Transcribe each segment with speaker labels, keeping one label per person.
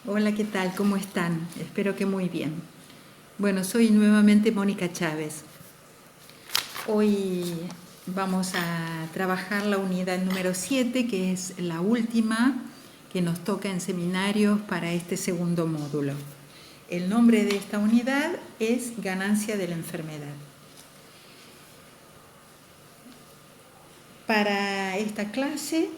Speaker 1: Hola, ¿qué tal? ¿Cómo están? Espero que muy bien. Bueno, soy nuevamente Mónica Chávez. Hoy vamos a trabajar la unidad número 7, que es la última que nos toca en seminarios para este segundo módulo. El nombre de esta unidad es Ganancia de la enfermedad. Para esta clase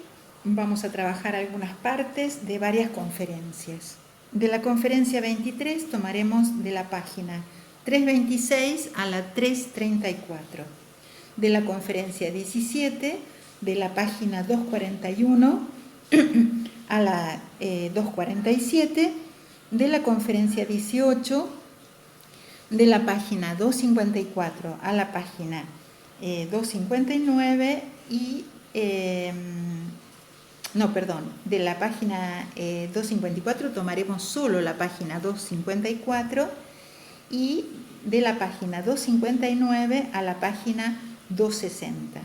Speaker 1: vamos a trabajar algunas partes de varias conferencias. De la conferencia 23 tomaremos de la página 326 a la 334. De la conferencia 17, de la página 241 a la 247. De la conferencia 18, de la página 254 a la página 259 y... de la página 254 tomaremos solo la página 254 y de la página 259 a la página 260.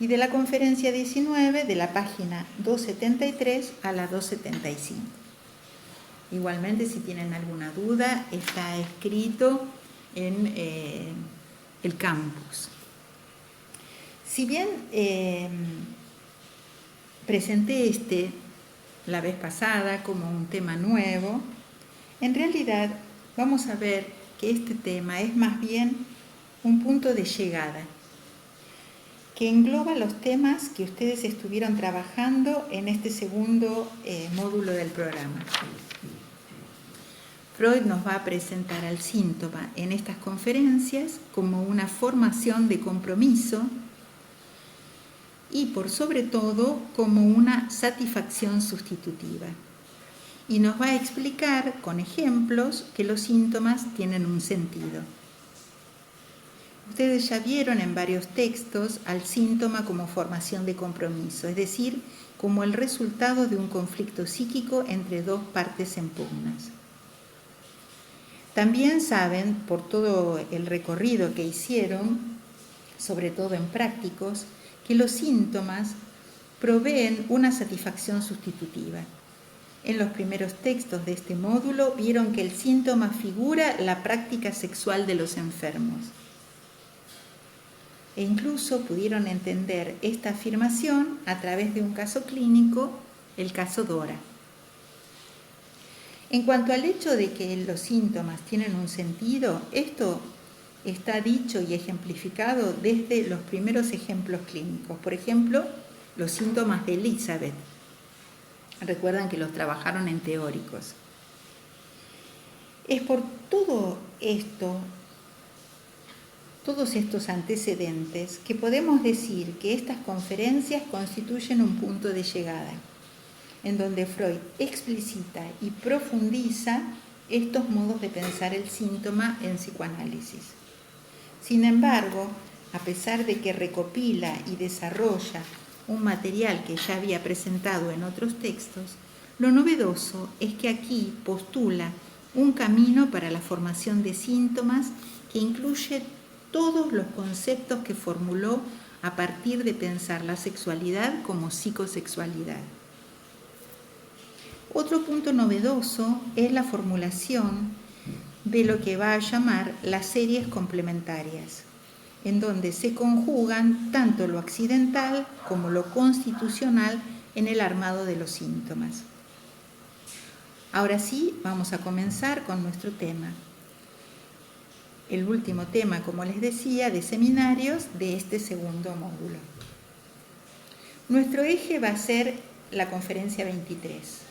Speaker 1: Y de la conferencia 19 de la página 273 a la 275. Igualmente, si tienen alguna duda, está escrito en el campus. Si bien presenté la vez pasada como un tema nuevo, en realidad vamos a ver que este tema es más bien un punto de llegada, que engloba los temas que ustedes estuvieron trabajando en este segundo módulo del programa. Freud nos va a presentar al síntoma en estas conferencias como una formación de compromiso y por sobre todo como una satisfacción sustitutiva. Y nos va a explicar con ejemplos que los síntomas tienen un sentido. Ustedes ya vieron en varios textos al síntoma como formación de compromiso, es decir, como el resultado de un conflicto psíquico entre dos partes en pugnas. También saben, por todo el recorrido que hicieron, sobre todo en prácticos, que los síntomas proveen una satisfacción sustitutiva. En los primeros textos de este módulo vieron que el síntoma figura la práctica sexual de los enfermos. E incluso pudieron entender esta afirmación a través de un caso clínico, el caso Dora. En cuanto al hecho de que los síntomas tienen un sentido, esto está dicho y ejemplificado desde los primeros ejemplos clínicos. Por ejemplo, los síntomas de Elizabeth. Recuerdan que los trabajaron en teóricos. Es por todo esto, todos estos antecedentes, que podemos decir que estas conferencias constituyen un punto de llegada, en donde Freud explicita y profundiza estos modos de pensar el síntoma en psicoanálisis. Sin embargo, a pesar de que recopila y desarrolla un material que ya había presentado en otros textos, lo novedoso es que aquí postula un camino para la formación de síntomas que incluye todos los conceptos que formuló a partir de pensar la sexualidad como psicosexualidad. Otro punto novedoso es la formulación de lo que va a llamar las series complementarias, en donde se conjugan tanto lo accidental como lo constitucional en el armado de los síntomas. Ahora sí, vamos a comenzar con nuestro tema. El último tema, como les decía, de seminarios de este segundo módulo. Nuestro eje va a ser la conferencia 23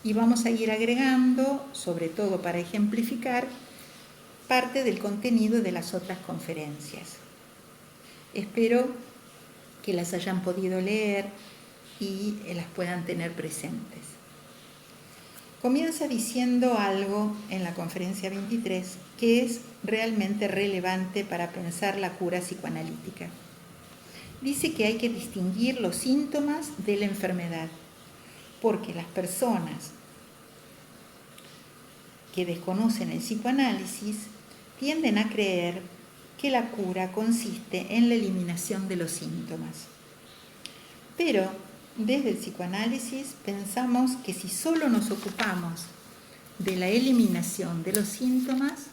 Speaker 1: y vamos a ir agregando, sobre todo para ejemplificar, parte del contenido de las otras conferencias. Espero que las hayan podido leer y las puedan tener presentes. Comienza diciendo algo en la conferencia 23 que es realmente relevante para pensar la cura psicoanalítica. Dice que hay que distinguir los síntomas de la enfermedad, porque las personas que desconocen el psicoanálisis tienden a creer que la cura consiste en la eliminación de los síntomas. Pero desde el psicoanálisis pensamos que si solo nos ocupamos de la eliminación de los síntomas,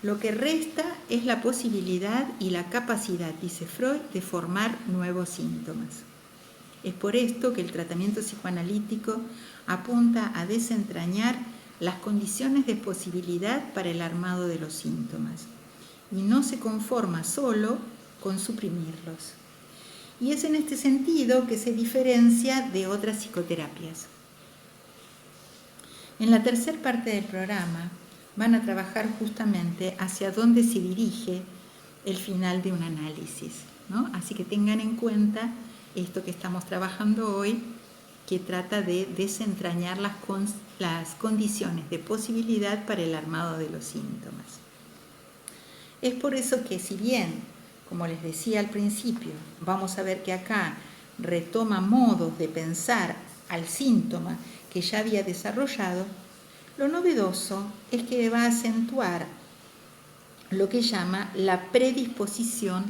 Speaker 1: lo que resta es la posibilidad y la capacidad, dice Freud, de formar nuevos síntomas. Es por esto que el tratamiento psicoanalítico apunta a desentrañar las condiciones de posibilidad para el armado de los síntomas y no se conforma solo con suprimirlos. Y es en este sentido que se diferencia de otras psicoterapias. En la tercera parte del programa van a trabajar justamente hacia dónde se dirige el final de un análisis, ¿no? Así que tengan en cuenta esto que estamos trabajando hoy, que trata de desentrañar las condiciones de posibilidad para el armado de los síntomas. Es por eso que, si bien, como les decía al principio, vamos a ver que acá retoma modos de pensar al síntoma que ya había desarrollado, lo novedoso es que va a acentuar lo que llama la predisposición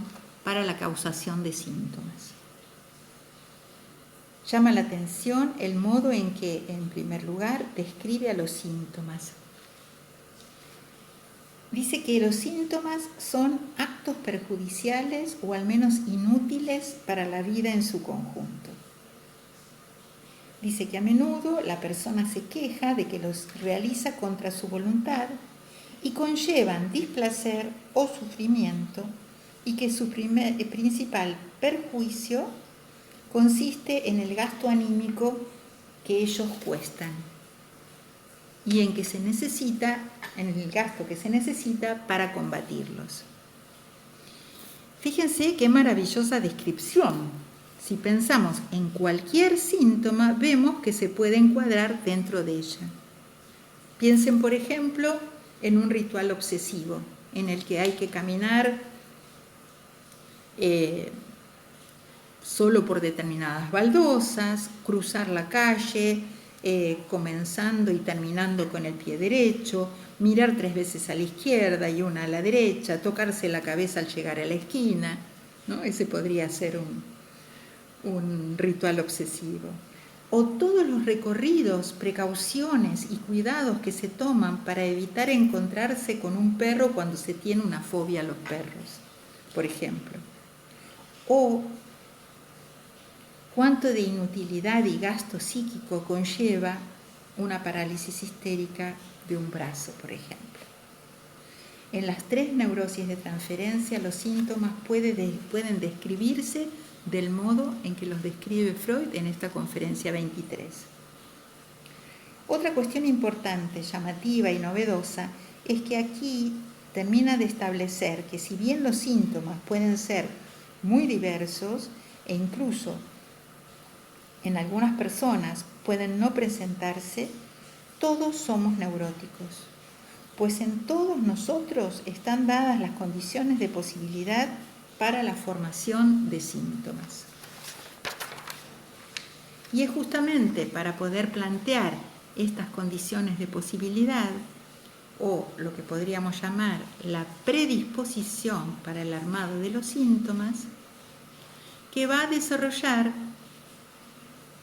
Speaker 1: para la causación de síntomas. Llama la atención el modo en que, en primer lugar, describe a los síntomas. Dice que los síntomas son actos perjudiciales o al menos inútiles para la vida en su conjunto. Dice que a menudo la persona se queja de que los realiza contra su voluntad y conllevan displacer o sufrimiento y que su principal perjuicio consiste en el gasto anímico que ellos cuestan y en el gasto que se necesita para combatirlos. Fíjense qué maravillosa descripción. Si pensamos en cualquier síntoma, vemos que se puede encuadrar dentro de ella. Piensen, por ejemplo, en un ritual obsesivo, en el que hay que caminar solo por determinadas baldosas, cruzar la calle, comenzando y terminando con el pie derecho, mirar 3 veces a la izquierda y una a la derecha, tocarse la cabeza al llegar a la esquina, ¿no? Ese podría ser un ritual obsesivo. O todos los recorridos, precauciones y cuidados que se toman para evitar encontrarse con un perro cuando se tiene una fobia a los perros, por ejemplo. O cuánto de inutilidad y gasto psíquico conlleva una parálisis histérica de un brazo, por ejemplo. En las 3 neurosis de transferencia, los síntomas pueden describirse del modo en que los describe Freud en esta conferencia 23. Otra cuestión importante, llamativa y novedosa es que aquí termina de establecer que si bien los síntomas pueden ser muy diversos e incluso en algunas personas pueden no presentarse, todos somos neuróticos, pues en todos nosotros están dadas las condiciones de posibilidad para la formación de síntomas. Y es justamente para poder plantear estas condiciones de posibilidad, o lo que podríamos llamar la predisposición para el armado de los síntomas, que va a desarrollar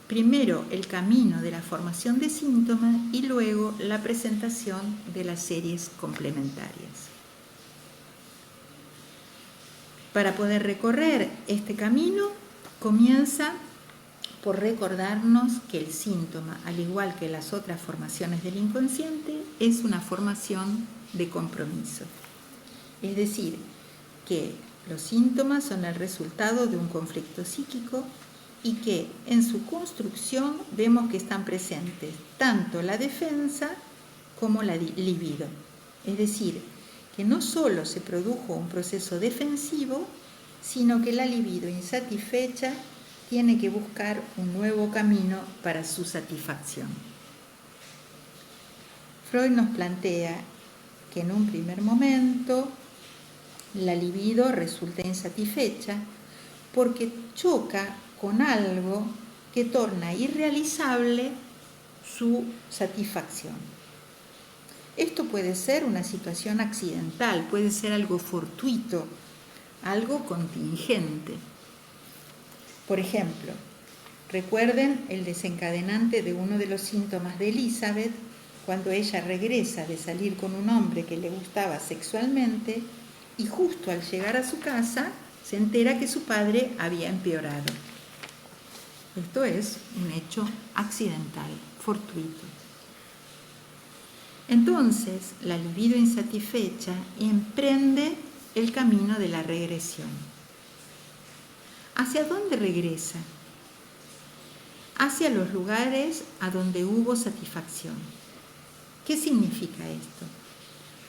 Speaker 1: primero el camino de la formación de síntomas y luego la presentación de las series complementarias. Para poder recorrer este camino, comienza por recordarnos que el síntoma, al igual que las otras formaciones del inconsciente, es una formación de compromiso. Es decir, que los síntomas son el resultado de un conflicto psíquico y que en su construcción vemos que están presentes tanto la defensa como la libido. Es decir, que no solo se produjo un proceso defensivo, sino que la libido insatisfecha tiene que buscar un nuevo camino para su satisfacción. Freud nos plantea que en un primer momento la libido resulta insatisfecha porque choca con algo que torna irrealizable su satisfacción. Esto puede ser una situación accidental, puede ser algo fortuito, algo contingente. Por ejemplo, recuerden el desencadenante de uno de los síntomas de Elizabeth, cuando ella regresa de salir con un hombre que le gustaba sexualmente y justo al llegar a su casa se entera que su padre había empeorado. Esto es un hecho accidental, fortuito. Entonces, la libido insatisfecha emprende el camino de la regresión. ¿Hacia dónde regresa? Hacia los lugares a donde hubo satisfacción. ¿Qué significa esto?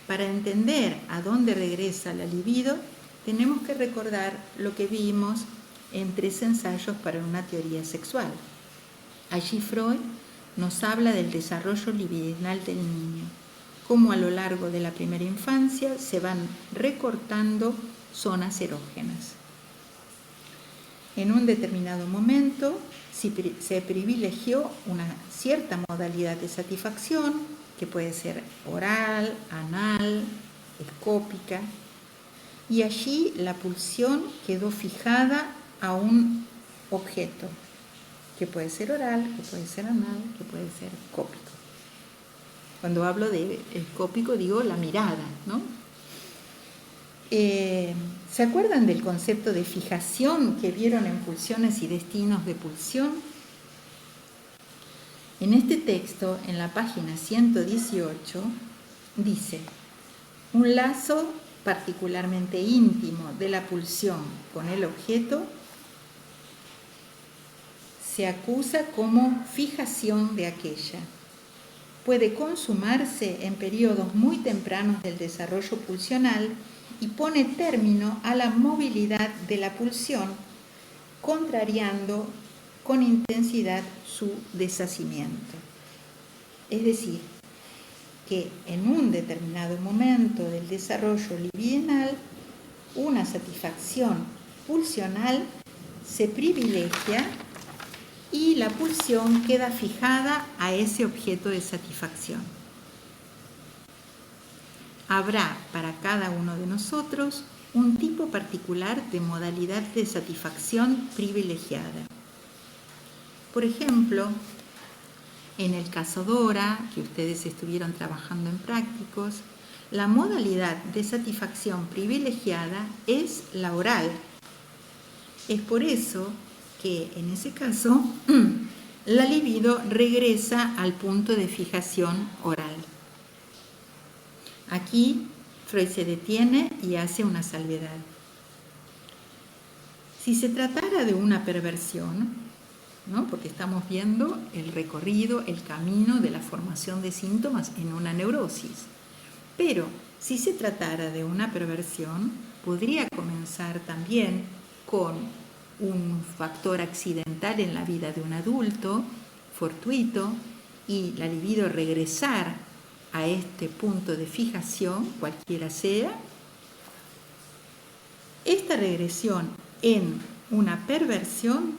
Speaker 1: Para entender a dónde regresa la libido, tenemos que recordar lo que vimos en 3 ensayos para una teoría sexual. Allí Freud nos habla del desarrollo libidinal del niño, cómo a lo largo de la primera infancia se van recortando zonas erógenas. En un determinado momento se privilegió una cierta modalidad de satisfacción, que puede ser oral, anal, escópica, y allí la pulsión quedó fijada a un objeto, que puede ser oral, que puede ser anal, que puede ser escópico. Cuando hablo de escópico digo la mirada, ¿no? ¿Se acuerdan del concepto de fijación que vieron en Pulsiones y Destinos de Pulsión? En este texto, en la página 118, dice: un lazo particularmente íntimo de la pulsión con el objeto se acusa como fijación de aquella. Puede consumarse en periodos muy tempranos del desarrollo pulsional y pone término a la movilidad de la pulsión, contrariando con intensidad su deshacimiento. Es decir, que en un determinado momento del desarrollo libidinal, una satisfacción pulsional se privilegia y la pulsión queda fijada a ese objeto de satisfacción. Habrá para cada uno de nosotros un tipo particular de modalidad de satisfacción privilegiada. Por ejemplo, en el caso Dora, que ustedes estuvieron trabajando en prácticos, la modalidad de satisfacción privilegiada es la oral. Es por eso que en ese caso la libido regresa al punto de fijación oral. Aquí Freud se detiene y hace una salvedad. Si se tratara de una perversión, ¿no? Porque estamos viendo el recorrido, el camino de la formación de síntomas en una neurosis. Pero si se tratara de una perversión, podría comenzar también con un factor accidental en la vida de un adulto, fortuito, y la libido regresar a este punto de fijación, cualquiera sea. Esta regresión en una perversión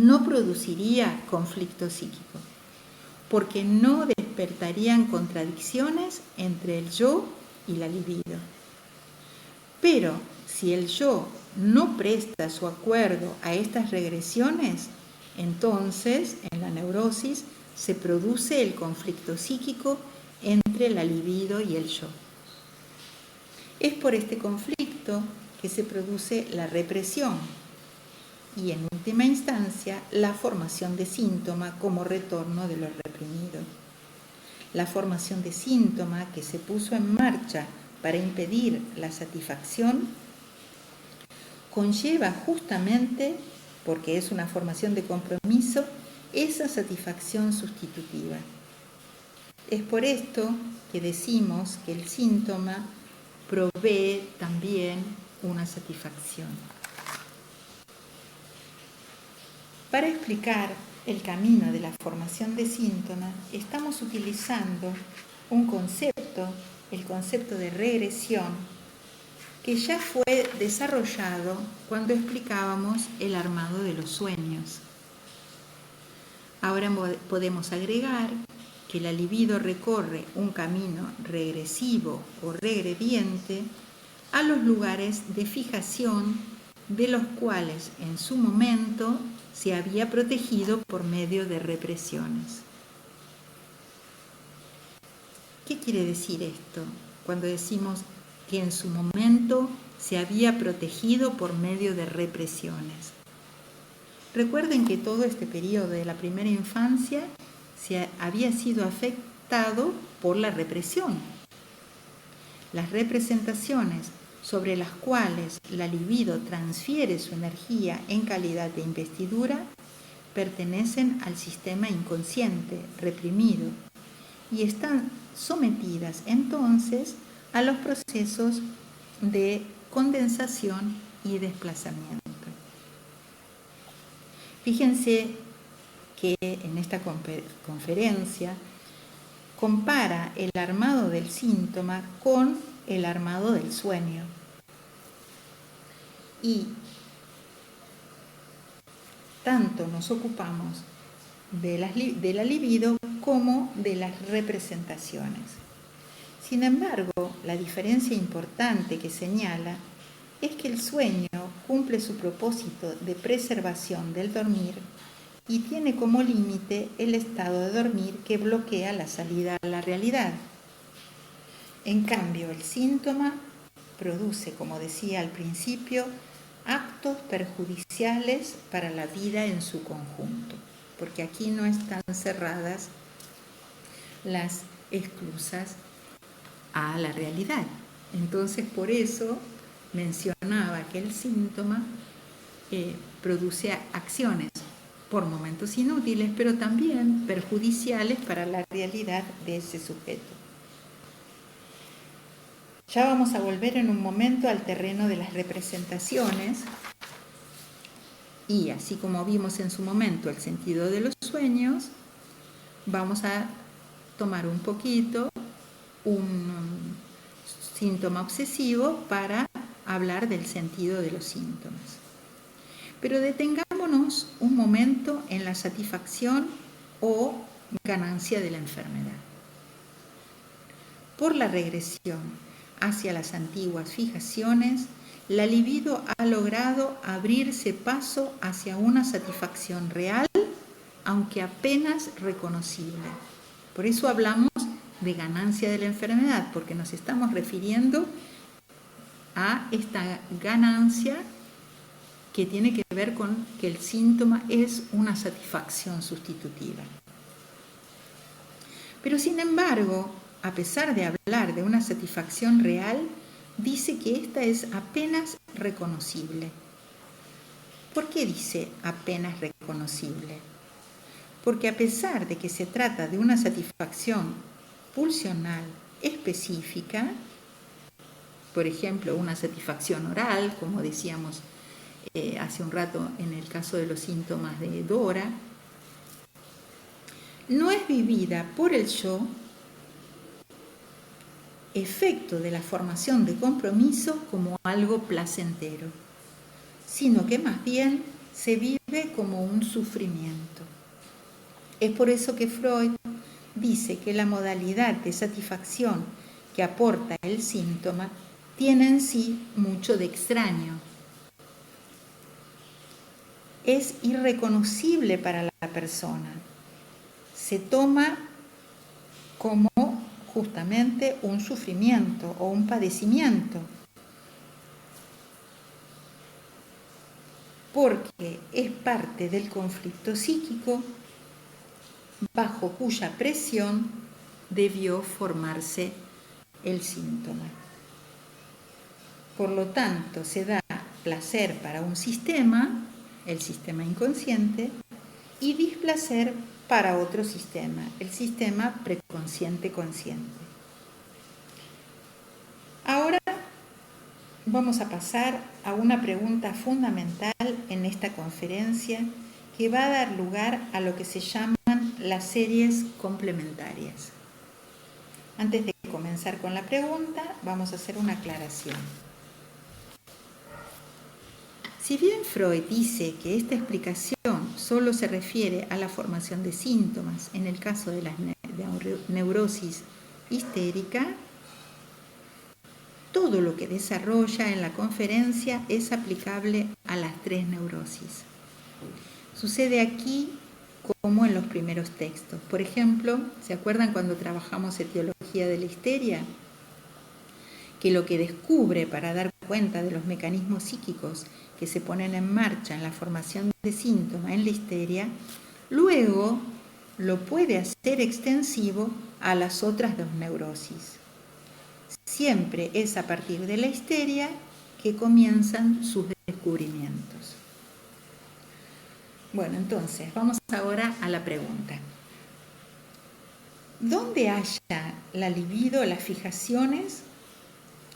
Speaker 1: no produciría conflicto psíquico, porque no despertarían contradicciones entre el yo y la libido. Pero si el yo no presta su acuerdo a estas regresiones, entonces en la neurosis se produce el conflicto psíquico entre la libido y el yo. Es por este conflicto que se produce la represión y en última instancia la formación de síntoma como retorno de lo reprimido. La formación de síntoma que se puso en marcha para impedir la satisfacción conlleva justamente, porque es una formación de compromiso, esa satisfacción sustitutiva. Es por esto que decimos que el síntoma provee también una satisfacción. Para explicar el camino de la formación de síntomas, estamos utilizando un concepto, el concepto de regresión, que ya fue desarrollado cuando explicábamos el armado de los sueños. Ahora podemos agregar que la libido recorre un camino regresivo o regrediente a los lugares de fijación de los cuales en su momento se había protegido por medio de represiones. ¿Qué quiere decir esto cuando decimos que en su momento se había protegido por medio de represiones? Recuerden que todo este periodo de la primera infancia había sido afectado por la represión. Las representaciones sobre las cuales la libido transfiere su energía en calidad de investidura pertenecen al sistema inconsciente reprimido y están sometidas entonces a los procesos de condensación y desplazamiento. Fíjense que en esta conferencia compara el armado del síntoma con el armado del sueño. Y tanto nos ocupamos de la libido como de las representaciones. Sin embargo, la diferencia importante que señala es que el sueño cumple su propósito de preservación del dormir y tiene como límite el estado de dormir que bloquea la salida a la realidad. En cambio, el síntoma produce, como decía al principio, actos perjudiciales para la vida en su conjunto, porque aquí no están cerradas las esclusas a la realidad. Entonces, por eso mencionaba que el síntoma produce acciones por momentos inútiles, pero también perjudiciales para la realidad de ese sujeto. Ya vamos a volver en un momento al terreno de las representaciones y así como vimos en su momento el sentido de los sueños, vamos a tomar un poquito un síntoma obsesivo para hablar del sentido de los síntomas. Pero detengámonos un momento en la satisfacción o ganancia de la enfermedad. Por la regresión hacia las antiguas fijaciones, la libido ha logrado abrirse paso hacia una satisfacción real, aunque apenas reconocible. Por eso hablamos de ganancia de la enfermedad, porque nos estamos refiriendo a esta ganancia que tiene que ver con que el síntoma es una satisfacción sustitutiva. Pero sin embargo, a pesar de hablar de una satisfacción real, dice que esta es apenas reconocible. ¿Por qué dice apenas reconocible? Porque a pesar de que se trata de una satisfacción pulsional específica, por ejemplo, una satisfacción oral, como decíamos hace un rato en el caso de los síntomas de Dora, no es vivida por el yo, efecto de la formación de compromiso, como algo placentero, sino que más bien se vive como un sufrimiento. Es por eso que Freud dice que la modalidad de satisfacción que aporta el síntoma tiene en sí mucho de extraño. Es irreconocible para la persona. Se toma como justamente un sufrimiento o un padecimiento, porque es parte del conflicto psíquico bajo cuya presión debió formarse el síntoma. Por lo tanto, se da placer para un sistema, el sistema inconsciente, y displacer para otro sistema, el sistema preconsciente-consciente. Ahora vamos a pasar a una pregunta fundamental en esta conferencia que va a dar lugar a lo que se llaman las series complementarias. Antes de comenzar con la pregunta, vamos a hacer una aclaración. Si bien Freud dice que esta explicación solo se refiere a la formación de síntomas en el caso de la neurosis histérica, todo lo que desarrolla en la conferencia es aplicable a las tres neurosis. Sucede aquí como en los primeros textos. Por ejemplo, ¿se acuerdan cuando trabajamos etiología psicología de la histeria, que lo que descubre para dar cuenta de los mecanismos psíquicos que se ponen en marcha en la formación de síntomas en la histeria, luego lo puede hacer extensivo a las otras dos neurosis. Siempre es a partir de la histeria que comienzan sus descubrimientos. Bueno, entonces, vamos ahora a la pregunta. ¿Dónde haya la libido, las fijaciones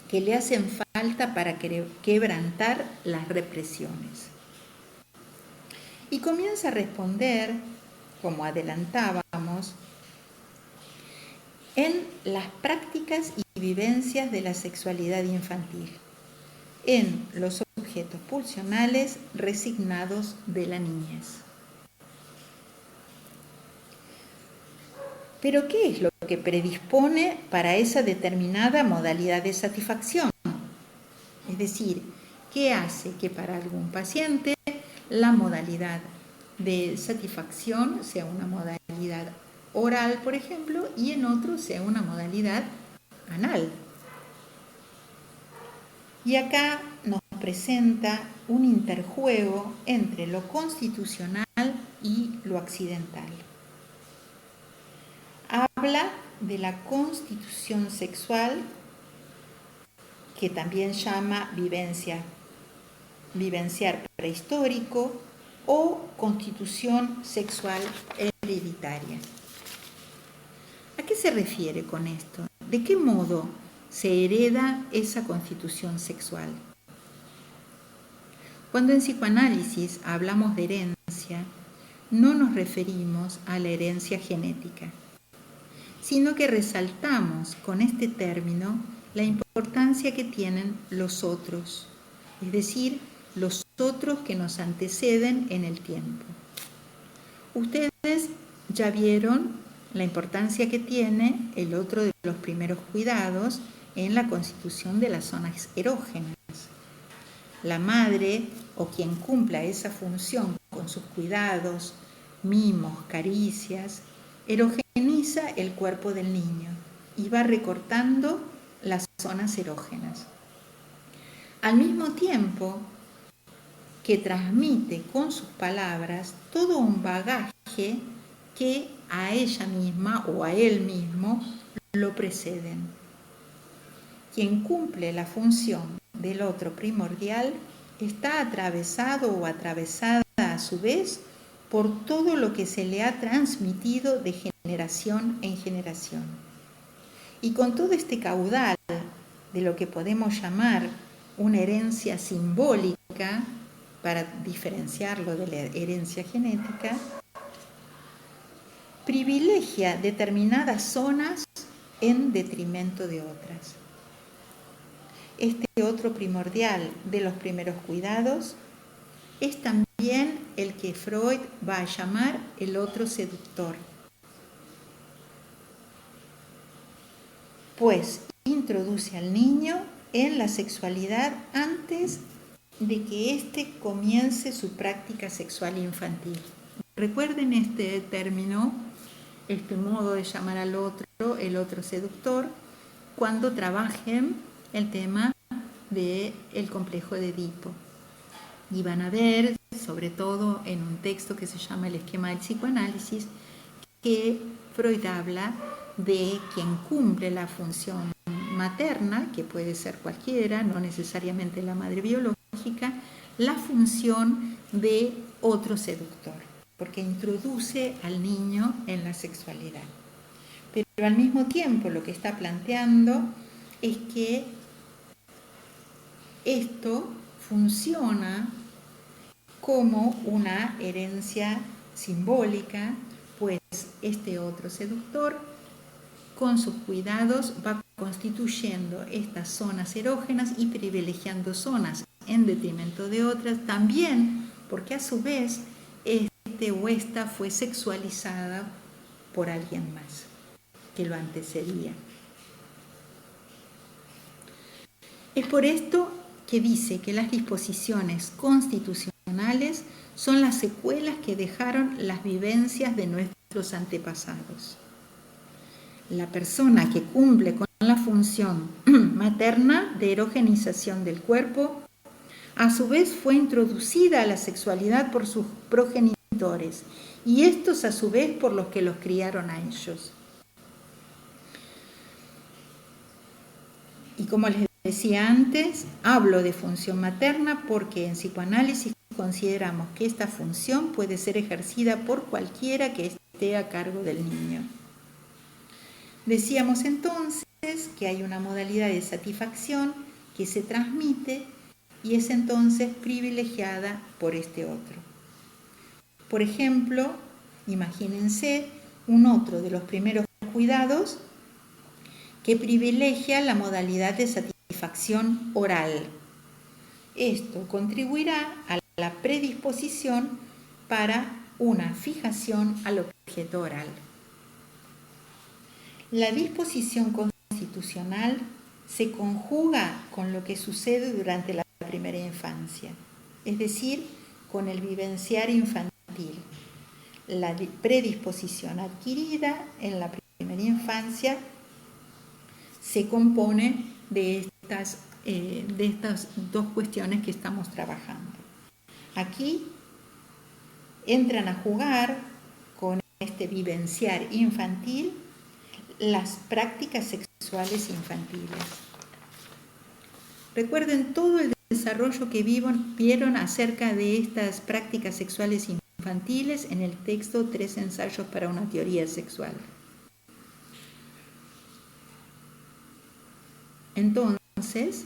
Speaker 1: que le hacen falta para quebrantar las represiones? Y comienza a responder, como adelantábamos, en las prácticas y vivencias de la sexualidad infantil, en los objetos pulsionales resignados de la niñez. Pero ¿qué es lo que predispone para esa determinada modalidad de satisfacción? Es decir, ¿qué hace que para algún paciente la modalidad de satisfacción sea una modalidad oral, por ejemplo, y en otro sea una modalidad anal? Y acá nos presenta un interjuego entre lo constitucional y lo accidental. Habla de la constitución sexual, que también llama vivenciar prehistórico, o constitución sexual hereditaria. ¿A qué se refiere con esto? ¿De qué modo se hereda esa constitución sexual? Cuando en psicoanálisis hablamos de herencia, no nos referimos a la herencia genética, sino que resaltamos con este término la importancia que tienen los otros, es decir, los otros que nos anteceden en el tiempo. Ustedes ya vieron la importancia que tiene el otro de los primeros cuidados en la constitución de las zonas erógenas. La madre o quien cumpla esa función con sus cuidados, mimos, caricias, erogeniza el cuerpo del niño y va recortando las zonas erógenas. Al mismo tiempo que transmite con sus palabras todo un bagaje que a ella misma o a él mismo lo preceden. Quien cumple la función del otro primordial está atravesado o atravesada a su vez por todo lo que se le ha transmitido de generación en generación. Y con todo este caudal de lo que podemos llamar una herencia simbólica, para diferenciarlo de la herencia genética, privilegia determinadas zonas en detrimento de otras. Este otro primordial de los primeros cuidados es también el que Freud va a llamar el otro seductor, pues introduce al niño en la sexualidad antes de que éste comience su práctica sexual infantil. Recuerden este término, este modo de llamar al otro, el otro seductor, cuando trabajen el tema del complejo de Edipo. Y van a ver, sobre todo en un texto que se llama El esquema del psicoanálisis, que Freud habla de quien cumple la función materna, que puede ser cualquiera, no necesariamente la madre biológica, la función de otro seductor, porque introduce al niño en la sexualidad. Pero al mismo tiempo lo que está planteando es que esto funciona como una herencia simbólica, pues este otro seductor con sus cuidados va constituyendo estas zonas erógenas y privilegiando zonas en detrimento de otras, también porque a su vez este o esta fue sexualizada por alguien más que lo antecedía. Es por esto que dice que las disposiciones constitucionales son las secuelas que dejaron las vivencias de nuestros antepasados. la persona que cumple con la función materna de erogenización del cuerpo, a su vez fue introducida a la sexualidad por sus progenitores, y estos a su vez por los que los criaron a ellos. Y como les decía antes, hablo de función materna porque en psicoanálisis consideramos que esta función puede ser ejercida por cualquiera que esté a cargo del niño. Decíamos entonces que hay una modalidad de satisfacción que se transmite y es entonces privilegiada por este otro. Por ejemplo, imagínense un otro de los primeros cuidados que privilegia la modalidad de satisfacción oral. Esto contribuirá a la predisposición para una fijación al objeto oral. La disposición constitucional se conjuga con lo que sucede durante la primera infancia, es decir, con el vivenciar infantil. La predisposición adquirida en la primera infancia se compone de estas dos cuestiones que estamos trabajando. Aquí entran a jugar con este vivenciar infantil las prácticas sexuales infantiles. Recuerden todo el desarrollo que vieron acerca de estas prácticas sexuales infantiles en el texto 3 ensayos para una teoría sexual. Entonces,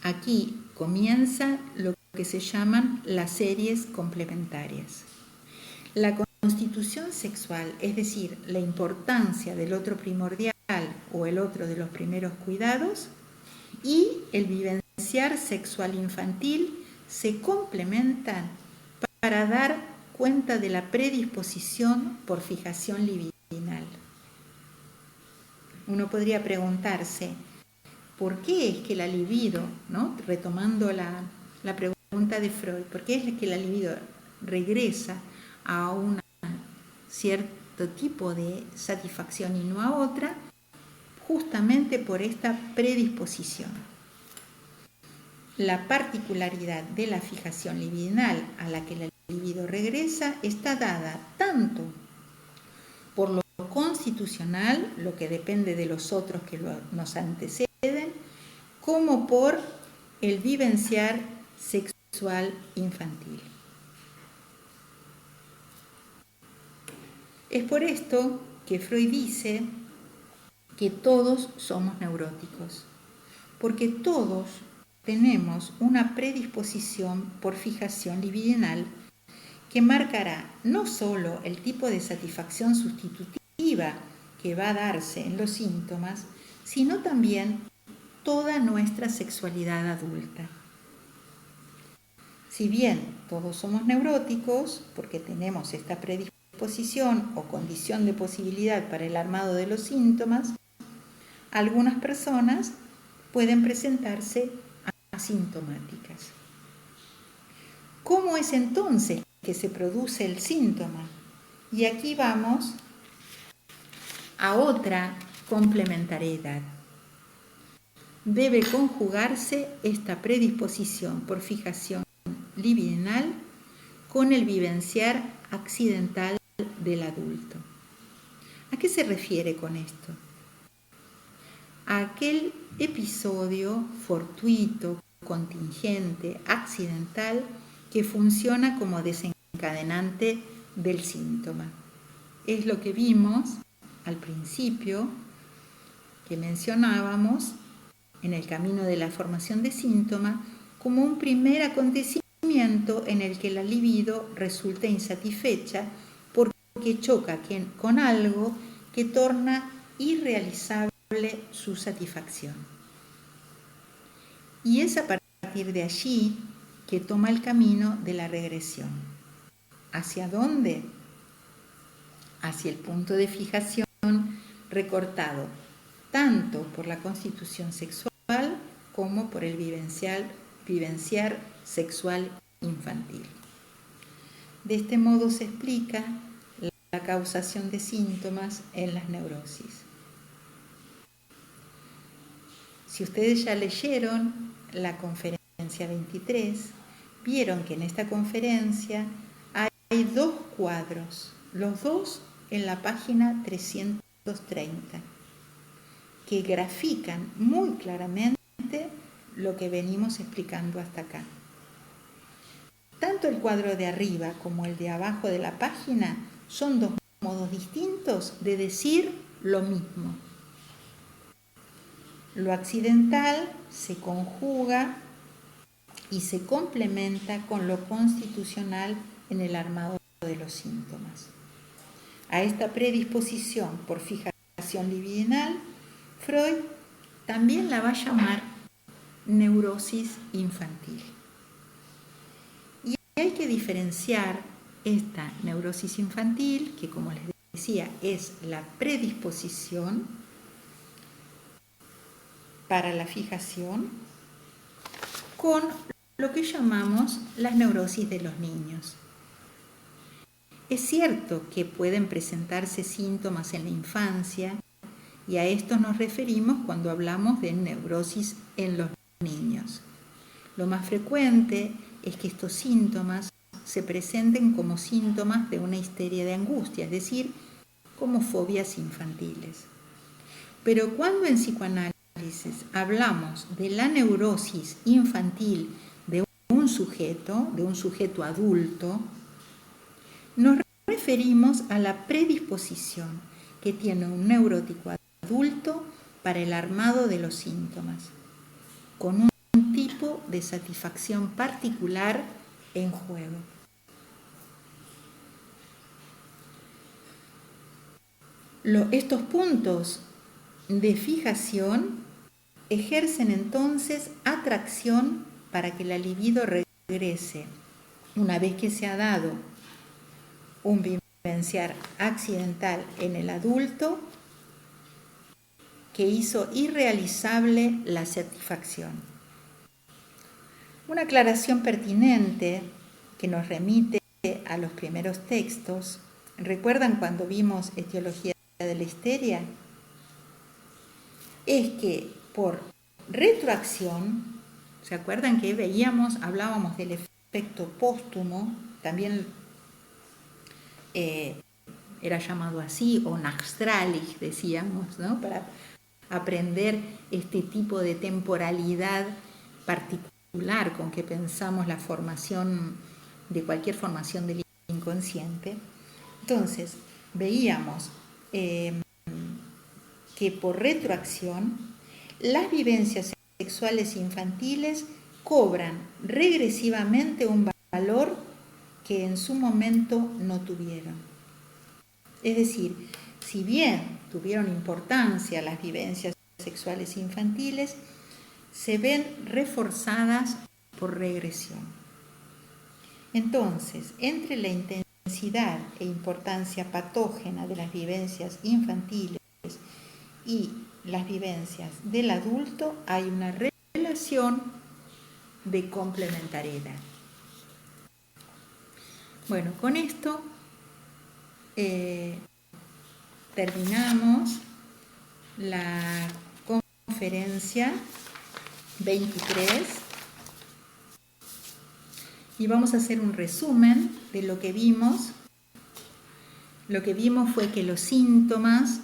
Speaker 1: aquí comienza lo que se llaman las series complementarias. La constitución sexual, es decir, la importancia del otro primordial o el otro de los primeros cuidados, y el vivenciar sexual infantil se complementan para dar cuenta de la predisposición por fijación libidinal. Uno podría preguntarse, ¿por qué es que la libido, ¿no? Retomando la pregunta de Freud, ¿por qué es que la libido regresa a un cierto tipo de satisfacción y no a otra? Justamente por esta predisposición. La particularidad de la fijación libidinal a la que la libido regresa está dada tanto por lo constitucional, lo que depende de los otros que nos anteceden, como por el vivenciar sexual infantil. Es por esto que Freud dice que todos somos neuróticos, porque todos tenemos una predisposición por fijación libidinal que marcará no solo el tipo de satisfacción sustitutiva que va a darse en los síntomas, sino también toda nuestra sexualidad adulta. Si bien todos somos neuróticos, porque tenemos esta predisposición o condición de posibilidad para el armado de los síntomas, algunas personas pueden presentarse asintomáticas. ¿Cómo es entonces que se produce el síntoma? Y aquí vamos a otra complementariedad. Debe conjugarse esta predisposición por fijación libidinal con el vivenciar accidental del adulto. ¿A qué se refiere con esto? A aquel episodio fortuito, contingente, accidental, que funciona como desencadenante del síntoma. Es lo que vimos al principio, que mencionábamos en el camino de la formación de síntoma, como un primer acontecimiento en el que la libido resulta insatisfecha porque choca con algo que torna irrealizable su satisfacción. Y es a partir de allí que toma el camino de la regresión. ¿Hacia dónde? Hacia el punto de fijación recortado tanto por la constitución sexual como por el vivenciar sexual infantil. De este modo se explica causación de síntomas en las neurosis. Si ustedes ya leyeron la conferencia 23, vieron que en esta conferencia hay dos cuadros, los dos en la página 330, que grafican muy claramente lo que venimos explicando hasta acá. Tanto el cuadro de arriba como el de abajo de la página son dos modos distintos de decir lo mismo. Lo accidental se conjuga y se complementa con lo constitucional en el armado de los síntomas. A esta predisposición por fijación libidinal, Freud también la va a llamar neurosis infantil. Y hay que diferenciar esta neurosis infantil, que como les decía es la predisposición para la fijación, con lo que llamamos las neurosis de los niños. Es cierto que pueden presentarse síntomas en la infancia y a esto nos referimos cuando hablamos de neurosis en los niños. Lo más frecuente es que estos síntomas se presenten como síntomas de una histeria de angustia, es decir, como fobias infantiles. Pero cuando en psicoanálisis hablamos de la neurosis infantil de un sujeto adulto, nos referimos a la predisposición que tiene un neurótico adulto para el armado de los síntomas, con un tipo de satisfacción particular en juego. Estos puntos de fijación ejercen entonces atracción para que la libido regrese una vez que se ha dado un vivenciar accidental en el adulto que hizo irrealizable la satisfacción. Una aclaración pertinente que nos remite a los primeros textos. ¿Recuerdan cuando vimos etiología de la histeria? Es que por retroacción, ¿se acuerdan que hablábamos del efecto póstumo? También era llamado así, o Nachstralich, decíamos, ¿no? Para aprender este tipo de temporalidad particular con que pensamos la formación de cualquier formación del inconsciente. Entonces, veíamos que por retroacción las vivencias sexuales infantiles cobran regresivamente un valor que en su momento no tuvieron. Es decir, si bien tuvieron importancia las vivencias sexuales infantiles, se ven reforzadas por regresión. Entonces, entre la intensidad e importancia patógena de las vivencias infantiles y las vivencias del adulto hay una relación de complementariedad. Bueno, con esto terminamos la conferencia 23 y vamos a hacer un resumen de lo que vimos. Lo que vimos fue que los síntomas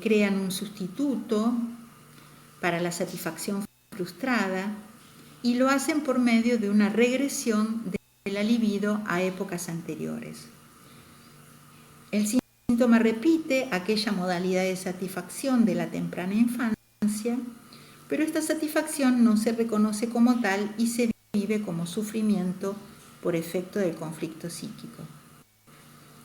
Speaker 1: crean un sustituto para la satisfacción frustrada y lo hacen por medio de una regresión de la libido a épocas anteriores. El síntoma repite aquella modalidad de satisfacción de la temprana infancia, pero esta satisfacción no se reconoce como tal y se vive como sufrimiento por efecto del conflicto psíquico.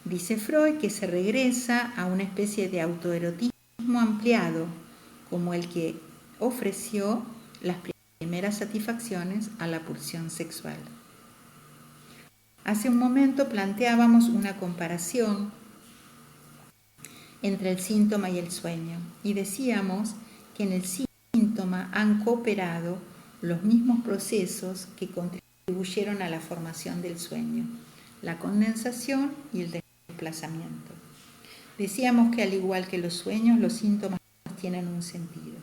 Speaker 1: Dice Freud que se regresa a una especie de autoerotismo ampliado, como el que ofreció las primeras satisfacciones a la pulsión sexual. Hace un momento planteábamos una comparación entre el síntoma y el sueño y decíamos que en el síntoma han cooperado los mismos procesos que contribuyeron a la formación del sueño, la condensación y el desplazamiento. Decíamos que al igual que los sueños, los síntomas tienen un sentido.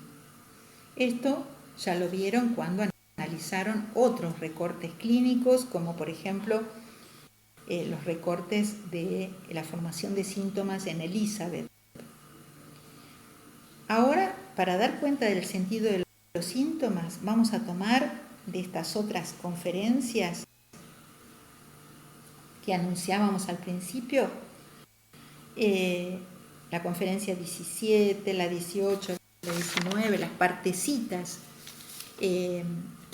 Speaker 1: Esto ya lo vieron cuando analizaron otros recortes clínicos, como por ejemplo los recortes de la formación de síntomas en Elizabeth. Ahora, para dar cuenta del sentido de los síntomas, vamos a tomar de estas otras conferencias que anunciábamos al principio, la conferencia 17, la 18, la 19, las partecitas que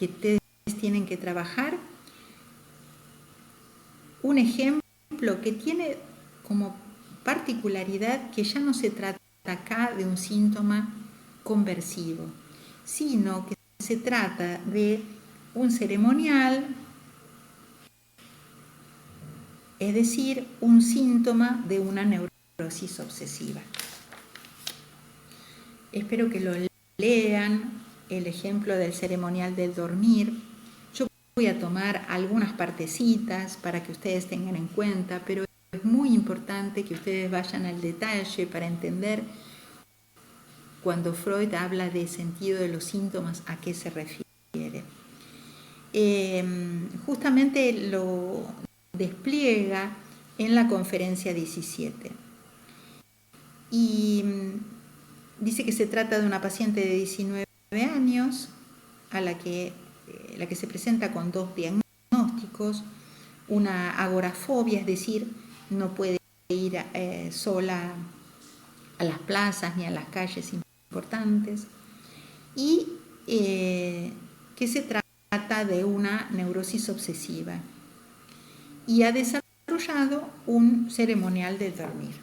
Speaker 1: ustedes tienen que trabajar. Un ejemplo que tiene como particularidad que ya no se trata acá de un síntoma conversivo, sino que se trata de un ceremonial, es decir, un síntoma de una neurosis obsesiva. Espero que lo lean, el ejemplo del ceremonial del dormir. Yo voy a tomar algunas partecitas para que ustedes tengan en cuenta, pero es muy importante que ustedes vayan al detalle para entender cuando Freud habla de sentido de los síntomas, a qué se refiere. Justamente lo despliega en la conferencia 17. Y dice que se trata de una paciente de 19 años a la que se presenta con 2 diagnósticos, una agorafobia, es decir, no puede ir sola a las plazas ni a las calles importantes, y que se trata de una neurosis obsesiva y ha desarrollado un ceremonial del dormir.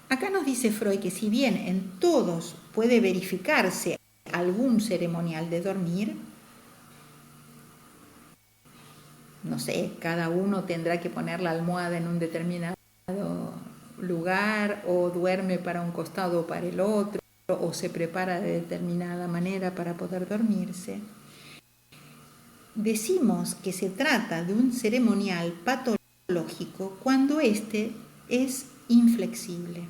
Speaker 1: Acá nos dice Freud que si bien en todos puede verificarse algún ceremonial de dormir, no sé, cada uno tendrá que poner la almohada en un determinado lugar, o duerme para un costado o para el otro, o se prepara de determinada manera para poder dormirse. Decimos que se trata de un ceremonial patológico cuando éste es inflexible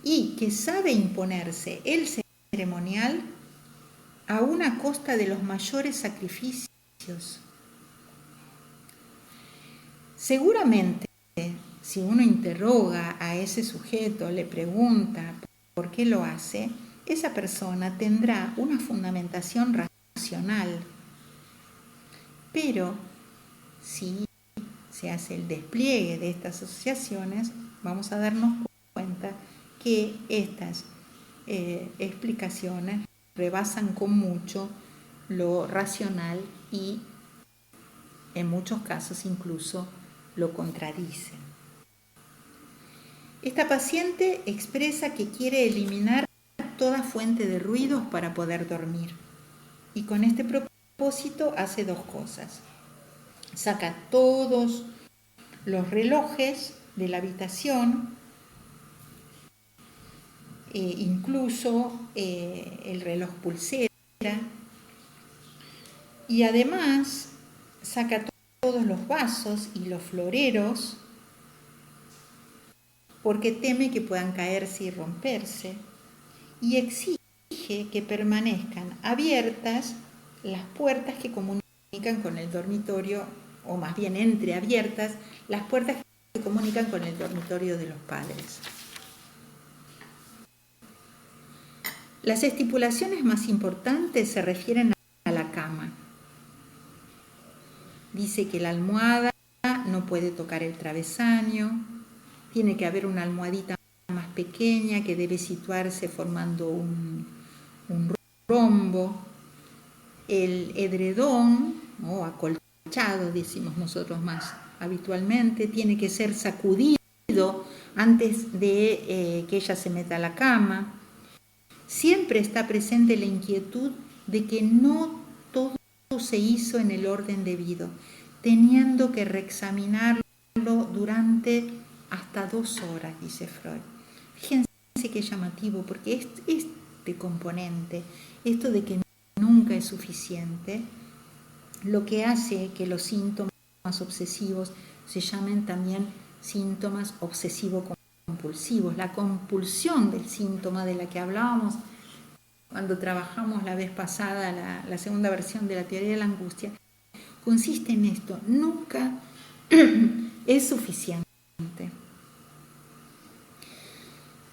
Speaker 1: y que sabe imponerse el ceremonial a una costa de los mayores sacrificios. Seguramente, si uno interroga a ese sujeto, le pregunta por qué lo hace, esa persona tendrá una fundamentación racional. Pero si se hace el despliegue de estas asociaciones, vamos a darnos cuenta que estas explicaciones rebasan con mucho lo racional y en muchos casos incluso lo contradicen. Esta paciente expresa que quiere eliminar toda fuente de ruidos para poder dormir, y con este propósito hace 2 cosas. Saca todos los relojes de la habitación, incluso el reloj pulsera, y además saca todos los vasos y los floreros porque teme que puedan caerse y romperse, y exige que permanezcan abiertas las puertas que comunican con el dormitorio, o más bien entreabiertas las puertas que comunican con el dormitorio de los padres. Las estipulaciones más importantes se refieren a la cama. Dice que la almohada no puede tocar el travesaño, tiene que haber una almohadita más pequeña que debe situarse formando un rombo. El edredón, o acolchado, decimos nosotros más habitualmente, tiene que ser sacudido antes de que ella se meta a la cama. Siempre está presente la inquietud de que no todo se hizo en el orden debido, teniendo que reexaminarlo durante hasta 2 horas, dice Freud. Fíjense qué llamativo, porque este componente, esto de que nunca es suficiente, lo que hace que los síntomas obsesivos se llamen también síntomas obsesivo-compulsivos. La compulsión del síntoma de la que hablábamos cuando trabajamos la vez pasada la segunda versión de la teoría de la angustia, consiste en esto: nunca es suficiente.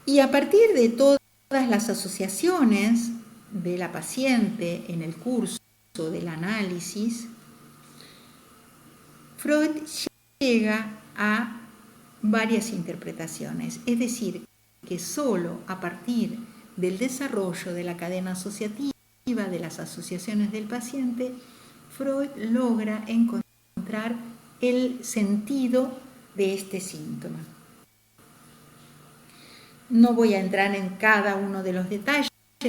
Speaker 1: Y a partir de todas las asociaciones de la paciente en el curso del análisis, Freud llega a varias interpretaciones, es decir, que solo a partir del desarrollo de la cadena asociativa de las asociaciones del paciente, Freud logra encontrar el sentido de este síntoma. No voy a entrar en cada uno de los detalles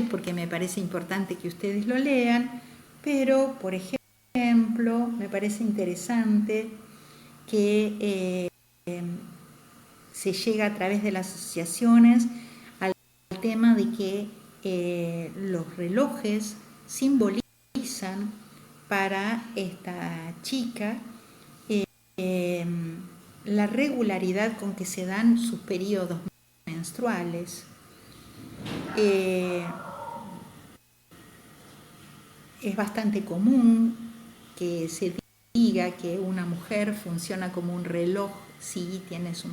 Speaker 1: porque me parece importante que ustedes lo lean, pero, por ejemplo, me parece interesante que se llega a través de las asociaciones al tema de que los relojes simbolizan para esta chica la regularidad con que se dan sus periodos menstruales. Es bastante común que se diga que una mujer funciona como un reloj si tiene su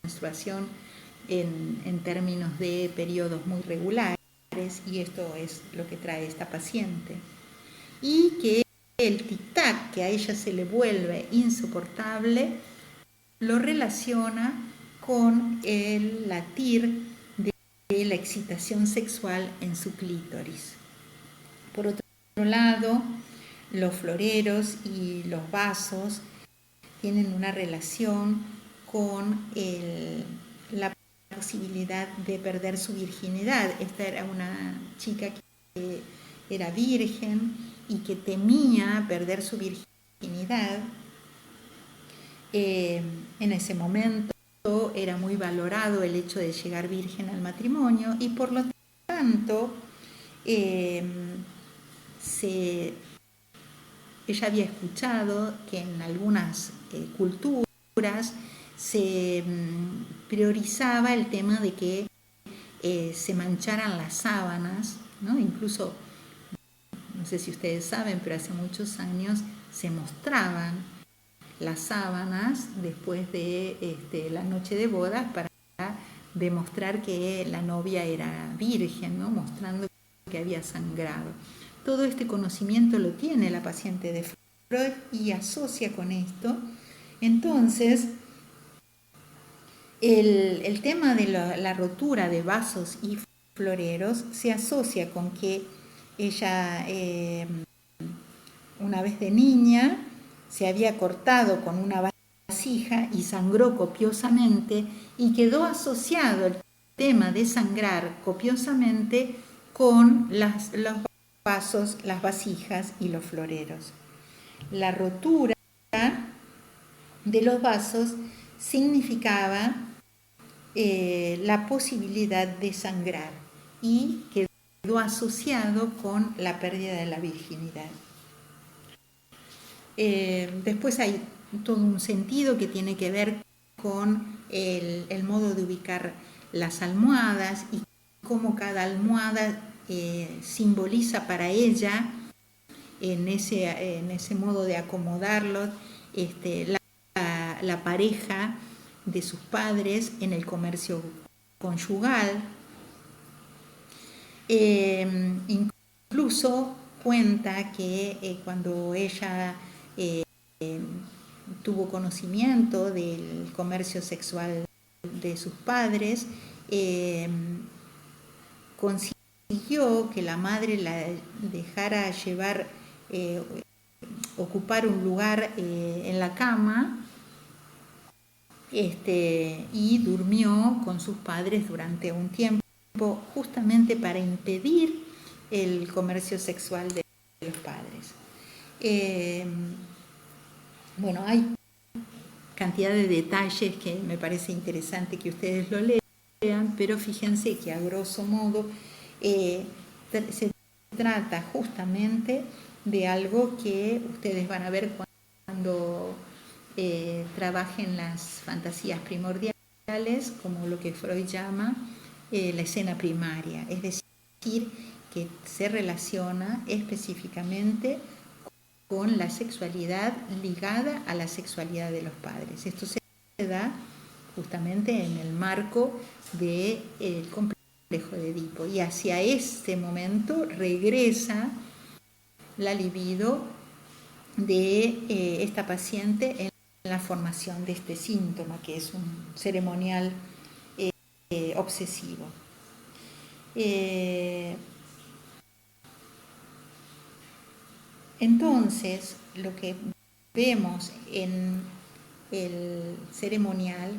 Speaker 1: menstruación en términos de periodos muy regulares, y esto es lo que trae esta paciente. Y que el tic-tac, que a ella se le vuelve insoportable, lo relaciona con el latir de la excitación sexual en su clítoris. Por otro lado, los floreros y los vasos tienen una relación con la posibilidad de perder su virginidad. Esta era una chica que era virgen y que temía perder su virginidad. En ese momento era muy valorado el hecho de llegar virgen al matrimonio, y por lo tanto ella había escuchado que en algunas culturas se priorizaba el tema de que se mancharan las sábanas, ¿no? Incluso, no sé si ustedes saben, pero hace muchos años se mostraban las sábanas después de la noche de bodas para demostrar que la novia era virgen, ¿no? Mostrando que había sangrado. Todo este conocimiento lo tiene la paciente de Freud y asocia con esto. Entonces, el tema de la rotura de vasos y floreros se asocia con que ella, una vez de niña, se había cortado con una vasija y sangró copiosamente, y quedó asociado el tema de sangrar copiosamente con los vasos, las vasijas y los floreros. La rotura de los vasos significaba la posibilidad de sangrar, y quedó asociado con la pérdida de la virginidad. Después hay todo un sentido que tiene que ver con el modo de ubicar las almohadas y cómo cada almohada simboliza para ella, en ese modo de acomodarlos, la pareja de sus padres en el comercio conyugal. Incluso cuenta que cuando ella tuvo conocimiento del comercio sexual de sus padres, consiguió que la madre la dejara ocupar un lugar en la cama, y durmió con sus padres durante un tiempo, justamente para impedir el comercio sexual de los padres. Bueno, hay cantidad de detalles que me parece interesante que ustedes lo lean, pero fíjense que a grosso modo se trata justamente de algo que ustedes van a ver cuando trabajen las fantasías primordiales, como lo que Freud llama la escena primaria, es decir, que se relaciona específicamente con la sexualidad ligada a la sexualidad de los padres. Esto se da justamente en el marco del complejo de Edipo, y hacia ese momento regresa la libido de esta paciente en la formación de este síntoma, que es un ceremonial obsesivo. Entonces, lo que vemos en el ceremonial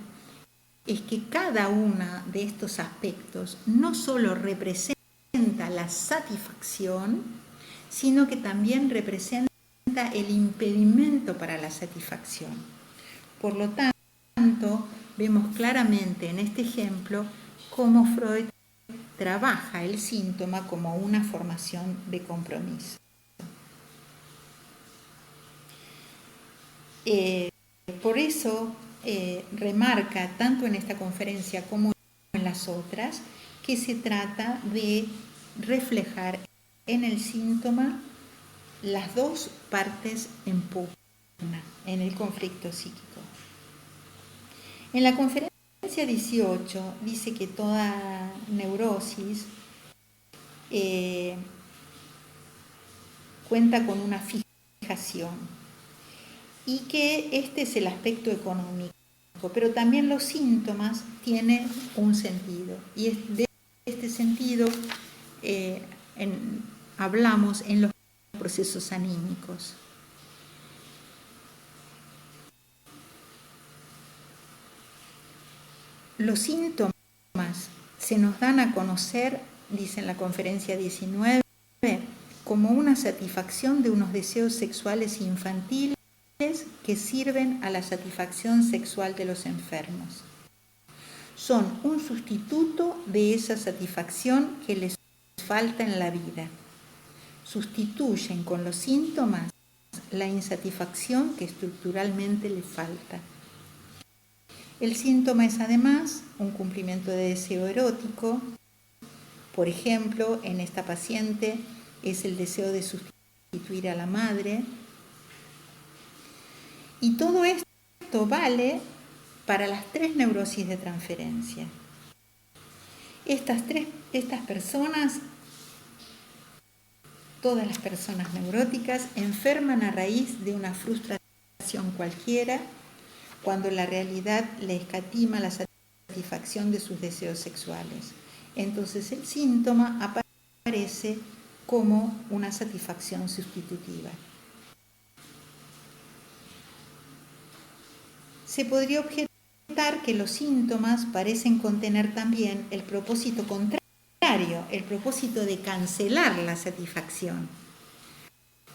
Speaker 1: es que cada uno de estos aspectos no solo representa la satisfacción, sino que también representa el impedimento para la satisfacción. Por lo tanto, vemos claramente en este ejemplo cómo Freud trabaja el síntoma como una formación de compromiso. Por eso remarca, tanto en esta conferencia como en las otras, que se trata de reflejar en el síntoma las dos partes en pugna, en el conflicto psíquico. En la conferencia 18 dice que toda neurosis cuenta con una fijación, y que este es el aspecto económico, pero también los síntomas tienen un sentido, y de este sentido hablamos en los procesos anímicos. Los síntomas se nos dan a conocer, dice en la conferencia 19, como una satisfacción de unos deseos sexuales infantiles que sirven a la satisfacción sexual de los enfermos. Son un sustituto de esa satisfacción que les falta en la vida. Sustituyen con los síntomas la insatisfacción que estructuralmente les falta. El síntoma es además un cumplimiento de deseo erótico. Por ejemplo, en esta paciente es el deseo de sustituir a la madre. Y todo esto vale para las 3 neurosis de transferencia. Estas personas, todas las personas neuróticas, enferman a raíz de una frustración cualquiera, cuando la realidad le escatima la satisfacción de sus deseos sexuales. Entonces el síntoma aparece como una satisfacción sustitutiva. Se podría objetar que los síntomas parecen contener también el propósito contrario, el propósito de cancelar la satisfacción.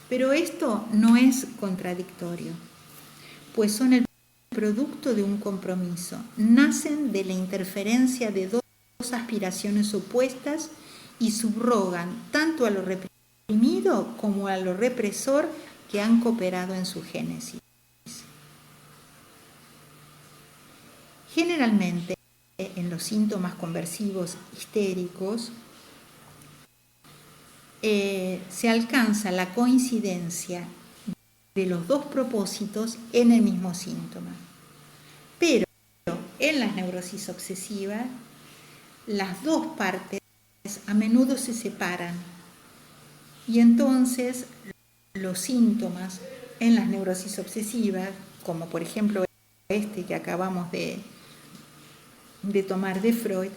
Speaker 1: Pero esto no es contradictorio, pues son el producto de un compromiso. Nacen de la interferencia de dos aspiraciones opuestas y subrogan tanto a lo reprimido como a lo represor que han cooperado en su génesis. Generalmente, en los síntomas conversivos histéricos, se alcanza la coincidencia de los dos propósitos en el mismo síntoma. Pero en las neurosis obsesivas, las dos partes a menudo se separan, y entonces los síntomas en las neurosis obsesivas, como por ejemplo este que acabamos de tomar de Freud,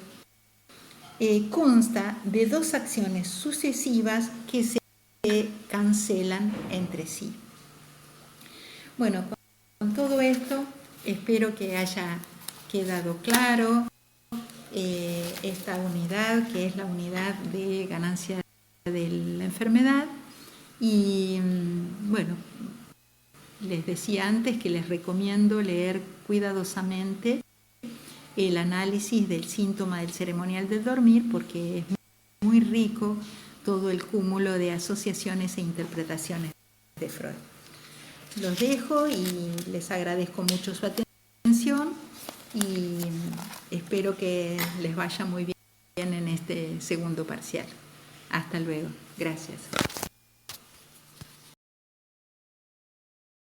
Speaker 1: consta de dos acciones sucesivas que se cancelan entre sí. Bueno, con todo esto espero que haya quedado claro esta unidad, que es la unidad de ganancia de la enfermedad. Y bueno, les decía antes que les recomiendo leer cuidadosamente el análisis del síntoma del ceremonial del dormir, porque es muy rico todo el cúmulo de asociaciones e interpretaciones de Freud. los dejo y les agradezco mucho su atención y espero que les vaya muy bien en este segundo parcial. Hasta luego. Gracias.